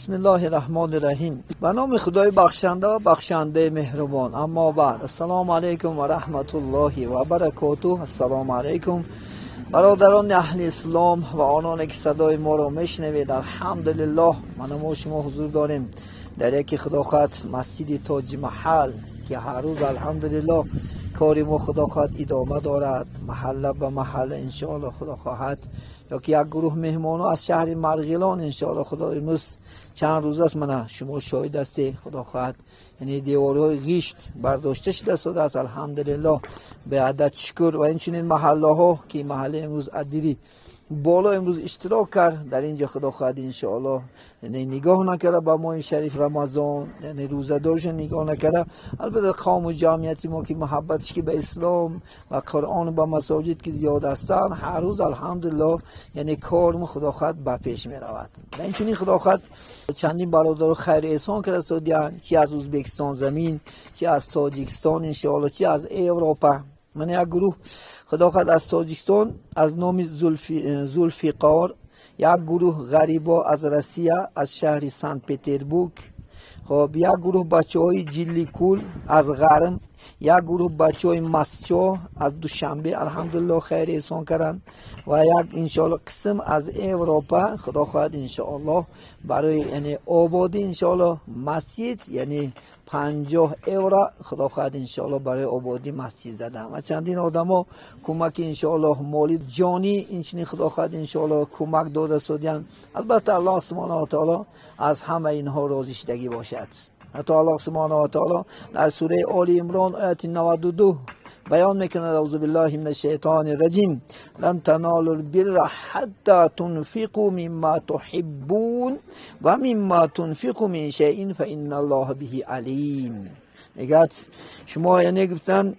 بسم الله الرحمن الرحیم. به نام خدای بخشنده و بخشنده مهربان. اما بعد، السلام علیکم و رحمت الله و برکاته. السلام علیکم برادران اهل اسلام و آنان که صدای ما را میشنوید. الحمدلله ما شما حضور داریم در یکی خداخواد مسجد تاج محل که هر روز الحمدلله کاری ما خداخواد ادامه دارد، محله به محله انشاءالله خدا خواهد. یا که یک گروه مهمان از شهر مرغیلان انشاءالله خدا امروز چند روز است من شما شاهد هستی خدا خواهد، یعنی دیوارهای غیشت برداشته شده است الحمدلله به عدد شکر. و اینچنین محله ها که محله امروز ادیری بالا امروز اشتراک کرد در اینجا خدا خواهد انشاءالله، یعنی نگاه نکرده به ماه شریف رمضان، یعنی روزدارش نگاه نکرده. البته قوم و جمعیتی ما که محبتش که به اسلام و قرآن و به مساجد که زیاد هستند هر روز الحمدلله یعنی کار ما خدا خواهد به پیش می رود. و اینچنین خدا خواهد چندین برادر خیر احسان کرده استادیان، چی از ازبکستان زمین، چی از تاجیکستان انشاءالله، چی از اروپا. من یک گروه خدا خواهد از تاجیکستان از نام زولفیقار، یک گروه غریبا از روسیه از شهر سنت پتربورگ، خب یک گروه بچه های جلی کول از غرم، یک گروه بچه های مسچا از دوشنبه الحمدلله خیر احسان کردن و یک انشاءالله قسم از اروپا خدا خواهد انشاءالله برای یعنی آبادی انشاءالله مسجد یعنی 50 یورو خدا خواهد انشاءالله برای آبادی مسجد دادم. و چندین آدم ها کمک انشاءالله مالی جانی اینچنین خدا خواهد انشاءالله کمک داده سودیان. البته الله سبحانه و تعالی از همه اینها راضی شدگی باشد. حتی الله سبحانه و تعالی در سوره آل عمران آیت 92 بیان میکنه اعوذ بالله من الشیطان الرجیم لن تنالوا البر حتی تنفقوا مما تحبون و مما تنفقوا من شیء فان الله به علیم. میگه شما یعنی گفتن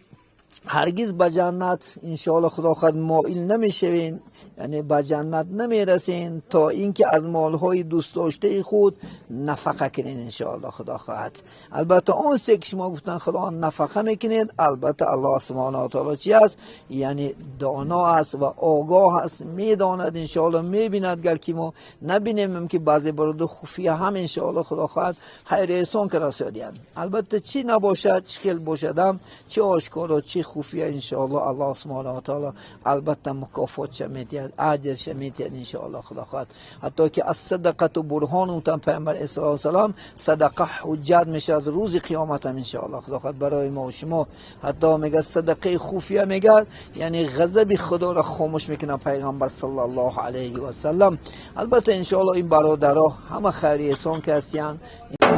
هرگز به جنت انشاءالله خدا خواهد مائل نمیشوین، یعنی به جنت نمیرسین تا اینکه از مالهای دوست داشته خود نفقه کنین انشاءالله خدا خواهد. البته اون سه که شما گفتن خدا نفقه میکنید، البته الله سبحانه و تعالی چی است؟ یعنی دانا است و آگاه است، میداند انشاءالله، میبیند. گر که ما نبینیم که بعضی برادر خفیه هم انشاءالله خدا خواهد خیر احسان کرده سودیان. البته چی نباشد، چی خیل باشدم، چی آشکار و چی خفیه انشاءالله الله سبحانه و تعالی البته مکافات شمیتید، اجر شمیتید انشاءالله خدا خواهد. حتی که از صدقه و برهان اون پیامبر اسلام علیه السلام صدقه حجت میشه از روز قیامت هم انشاءالله خدا خواهد برای ما و شما. حتی میگه صدقه خفیه میگه یعنی غضب خدا را خاموش میکنه پیغمبر صلی الله علیه و سلم. البته انشاءالله این برادرها همه خیر احسان که هستن.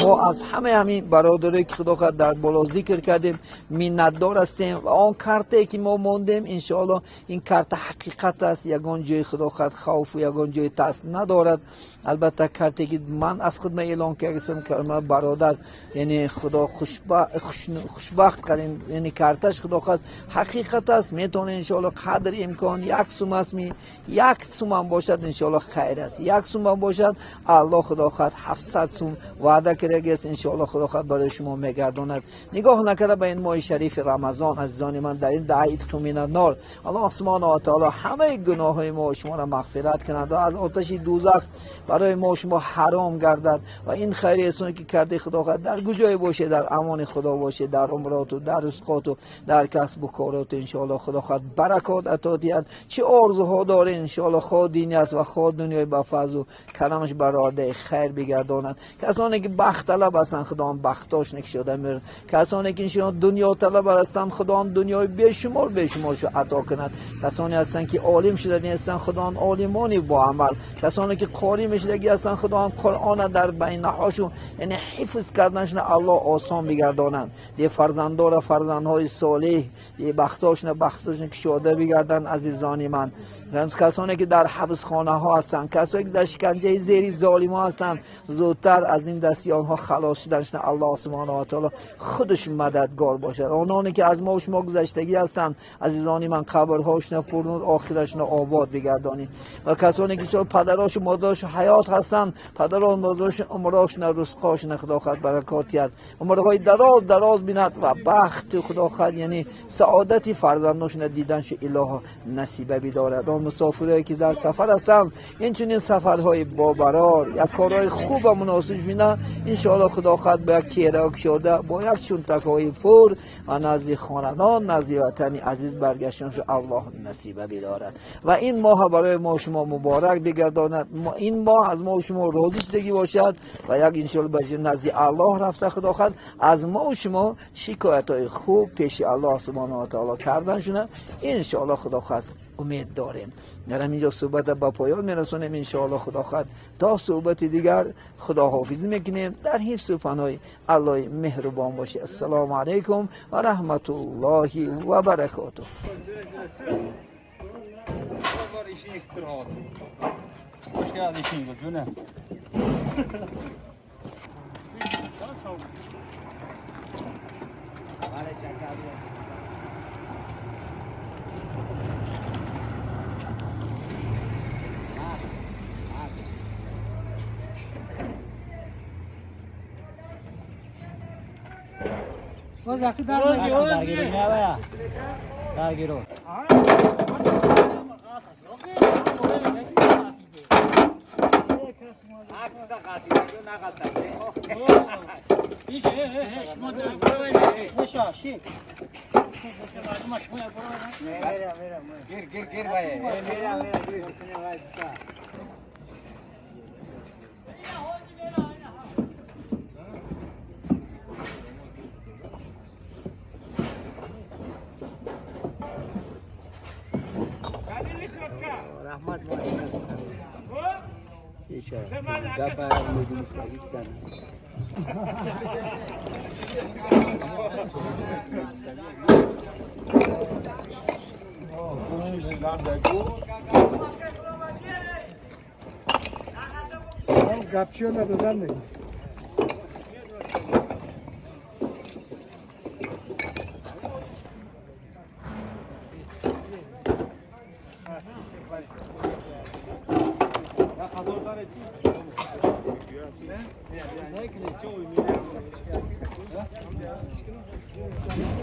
ما از همین برادرایی که خدا خواهد در بالا ذکر کردیم منتدار هستیم و آن کارتی که ما موندیم انشاءالله این کارت حقیقت است، یگان جای خدا خواهد خوف و یگان جای ترس ندارد. البته کارتی که من از خود اعلان کردم که من برادر یعنی خدا خوشبخت کردیم، یعنی کارتش خدا خواهد حقیقت است، میتونه انشاءالله قدر امکان یک سوم است، یک سوم هم باشد انشاءالله خیر است، یک سوم هم باشد الله خدا خواهد 700 سوم وعده کرده است انشاءالله خدا خواهد برای شما میگرداند. نگاه نکرده به این ماه شریف رمضان عزیزان من در این دعیت من النار الله سبحانه و تعالی همه گناه های ما شما را مغفرت کند و از آتش دوزخ برای ما شما حرام گردد. و این خیر احسانی که کرده خدا خواهد در کجای باشه، در امان خدا باشه، در عمرات و در رزقات و در کسب و کارات انشاءالله خدا خواهد برکات عطا دهد. چه آرزوها داره انشاءالله خود دینی است و خود دنیای با فضل و کرمش براده خیر بگرداند. کسانی که بخت طلب هستند خدا هم بختاش نکشاده میره، کسانی که انشاءالله دنیا طلب هستند خدا هم دنیای بیشمار شو عطا کند. کسانی هستند که عالم شدنی هستند خدا هم عالمانی با عمل، کسانی که قاری میشدگی هستند خدا هم قرآن در بینهاشون یعنی حفظ کردنشون الله آسان بگردانند. دی فرزندان فرزندهای صالح دی بختاشون کشاده بگردن عزیزان من. کسانی که در حبس خانه ها هستند، کسانی که در شکنجه زیری ظالمان هستند زودتر از این دستیان ها خلاص شدنشون الله سبحانه و تعالی خودش مددگار باشد. آنانی که از ما و شما گذشتگی هستند عزیزان من قبرهاشون پرنور آخرشون آباد بگردانید. و کسانی که پدراش و مادرش حیات هستند پدران مادرش عمرشون رزقاشون خدا خواهد برکاتی است، عمرهای دراز بیند و بخت خدا خواهد یعنی سعادت فرزنداشون دیدنش اله نصیبه بدارد. اون مسافرایی که در سفر هستن این چنین سفرهای بابرار یک کارهای خوب و مناسب بینه ان شاء الله خدا خواهد با یک چهره شده با یک چونتک‌های پر و نزد خاندان نزد وطن عزیز برگشتنش الله نصیبه بدارد و این ماه برای ما شما مبارک بگرداند. این ماه از ما و شما راضی شدگی باشد و یک ان شاء الله به نزد الله رفته خدا خواهد از ما و شما شکایت‌های خوب پیش الله سبحانه و تعالی کردن شونه ان شاء الله خدا خواهد امید داریم. در اینجا صحبت با پایان میرسونیم ان شاء الله خدا خواهد تا صحبت دیگر خدا حافظی میکنیم در حفظ و پناه الله مهربان باشه. السلام علیکم و رحمت الله و برکاته. Hoş geldin Cüneyt. Bos vaqti dargiro. Gir baye. Rahmat Gapa medin Pakistan. Gapçıyor da ben de. Ne?